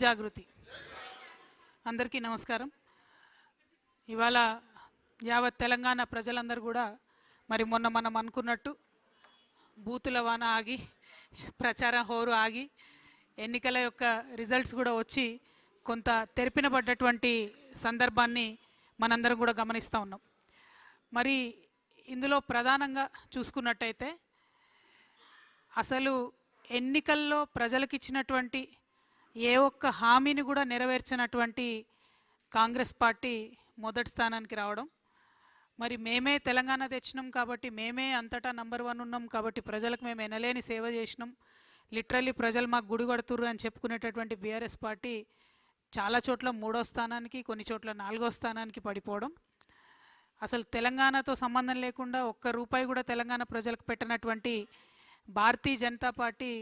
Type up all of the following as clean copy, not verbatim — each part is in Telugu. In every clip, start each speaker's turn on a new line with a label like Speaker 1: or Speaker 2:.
Speaker 1: జాగృతి అందరికీ నమస్కారం. ఇవాళ యావత్ తెలంగాణ ప్రజలందరూ కూడా మరి మొన్న మనం అనుకున్నట్టు బూతుల వాన ఆగి ప్రచారం హోరు ఆగి ఎన్నికల యొక్క రిజల్ట్స్ కూడా వచ్చి కొంత తెరిపినబడ్డటువంటి సందర్భాన్ని మనందరం కూడా గమనిస్తూ ఉన్నాం. మరి ఇందులో ప్రధానంగా చూసుకున్నట్టయితే అసలు ఎన్నికల్లో ప్రజలకు ఇచ్చినటువంటి ఏ ఒక్క హామీని కూడా నెరవేర్చినటువంటి కాంగ్రెస్ పార్టీ మొదటి స్థానానికి రావడం, మరి మేమే తెలంగాణ తెచ్చినాం కాబట్టి మేమే అంతటా నంబర్ 1 ఉన్నాం కాబట్టి ప్రజలకు మేము ఎనలేని సేవ చేసినాం, లిటరల్లీ ప్రజలు మాకు గుడి కొడుతుర్రు అని చెప్పుకునేటటువంటి బీఆర్ఎస్ పార్టీ చాలా చోట్ల 3వ స్థానానికి, కొన్ని చోట్ల 4వ స్థానానికి పడిపోవడం, అసలు తెలంగాణతో సంబంధం లేకుండా ఒక్క రూపాయి కూడా తెలంగాణ ప్రజలకు పెట్టినటువంటి భారతీయ జనతా పార్టీ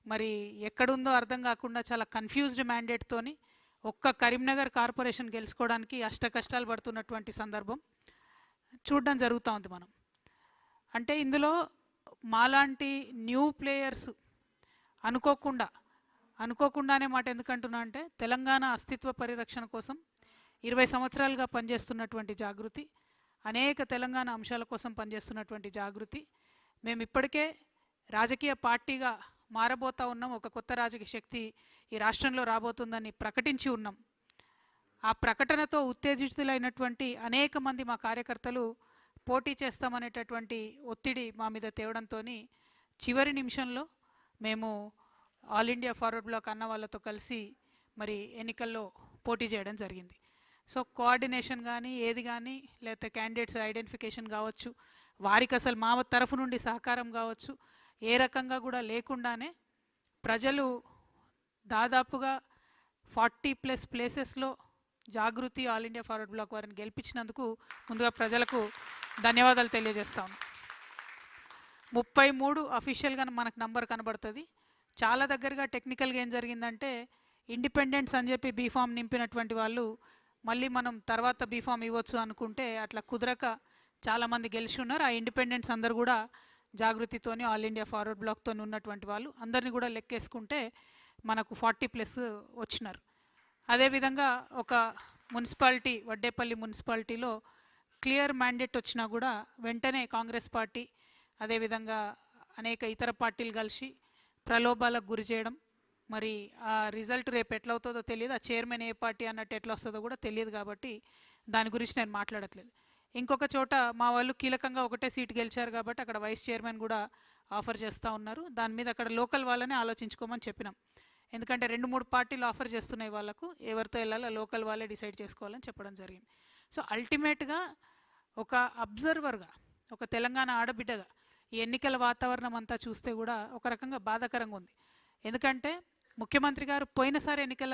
Speaker 1: మరి ఎక్కడుందో అర్థం కాకుండా చాలా కన్ఫ్యూజ్డ్ మ్యాండేట్తోని ఒక్క కరీంనగర్ కార్పొరేషన్ గెలుచుకోవడానికి అష్ట కష్టాలు పడుతున్నటువంటి సందర్భం చూడడం జరుగుతూ ఉంది. మనం అంటే ఇందులో మాలాంటి న్యూ ప్లేయర్స్ అనుకోకుండానే మాట ఎందుకంటున్నా అంటే తెలంగాణ అస్తిత్వ పరిరక్షణ కోసం 20 సంవత్సరాలుగా పనిచేస్తున్నటువంటి జాగృతి, అనేక తెలంగాణ అంశాల కోసం పనిచేస్తున్నటువంటి జాగృతి, మేము ఇప్పటికే రాజకీయ పార్టీగా మారబోతా ఉన్నాం, ఒక కొత్త రాజకీయ శక్తి ఈ రాష్ట్రంలో రాబోతుందని ప్రకటించి ఉన్నాం. ఆ ప్రకటనతో ఉత్తేజితులైనటువంటి అనేక మంది మా కార్యకర్తలు పోటీ చేస్తామనేటటువంటి ఒత్తిడి మా మీద తేవడంతో చివరి నిమిషంలో మేము ఆల్ ఇండియా ఫార్వర్డ్ బ్లాక్ అన్న వాళ్ళతో కలిసి మరి ఎన్నికల్లో పోటీ చేయడం జరిగింది. సో కోఆర్డినేషన్ కానీ ఏది కానీ లేకపోతే క్యాండిడేట్స్ ఐడెంటిఫికేషన్ కావచ్చు, వారికి అసలు మా తరఫు నుండి సహకారం కావచ్చు, ఏ రకంగా కూడా లేకుండానే ప్రజలు దాదాపుగా 40+ ప్లేసెస్లో జాగృతి ఆల్ ఇండియా ఫార్వర్డ్ బ్లాక్ వారిని గెలిపించినందుకు ముందుగా ప్రజలకు ధన్యవాదాలు తెలియజేస్తాను. 33 అఫీషియల్గా మనకు నంబర్ కనబడుతుంది. చాలా దగ్గరగా టెక్నికల్గా ఏం జరిగిందంటే ఇండిపెండెంట్స్ అని చెప్పి బీఫామ్ నింపినటువంటి వాళ్ళు మళ్ళీ మనం తర్వాత బీఫామ్ ఇవ్వచ్చు అనుకుంటే అట్లా కుదరక చాలామంది గెలిచి ఉన్నారు. ఆ ఇండిపెండెంట్స్ అందరు కూడా జాగృతితోని ఆల్ ఇండియా ఫార్వర్డ్ బ్లాక్తో ఉన్నటువంటి వాళ్ళు అందరినీ కూడా లెక్కేసుకుంటే మనకు 40+ వచ్చినారు. అదేవిధంగా ఒక మున్సిపాలిటీ వడ్డేపల్లి మున్సిపాలిటీలో క్లియర్ మ్యాండేట్ వచ్చినా కూడా వెంటనే కాంగ్రెస్ పార్టీ అదేవిధంగా అనేక ఇతర పార్టీలు కలిసి ప్రలోభాలకు గురి చేయడం, మరి ఆ రిజల్ట్ రేపు ఎట్లా అవుతుందో తెలియదు, ఆ చైర్మన్ ఏ పార్టీ అన్నట్టు ఎట్లా వస్తుందో కూడా తెలియదు కాబట్టి దాని గురించి నేను మాట్లాడట్లేదు. ఇంకొక చోట మా వాళ్ళు కీలకంగా ఒకటే సీటు గెలిచారు కాబట్టి అక్కడ వైస్ చైర్మన్ కూడా ఆఫర్ చేస్తూ ఉన్నారు. దాని మీద అక్కడ లోకల్ వాళ్ళనే ఆలోచించుకోమని చెప్పినాం. ఎందుకంటే 2-3 పార్టీలు ఆఫర్ చేస్తున్నాయి, వాళ్ళకు ఎవరితో వెళ్ళాలో లోకల్ వాళ్ళే డిసైడ్ చేసుకోవాలని చెప్పడం జరిగింది. సో అల్టిమేట్గా ఒక అబ్జర్వర్గా, ఒక తెలంగాణ ఆడబిడ్డగా ఈ ఎన్నికల వాతావరణం అంతా చూస్తే కూడా ఒక రకంగా బాధాకరంగా ఉంది. ఎందుకంటే ముఖ్యమంత్రి గారు పోయినసారి ఎన్నికల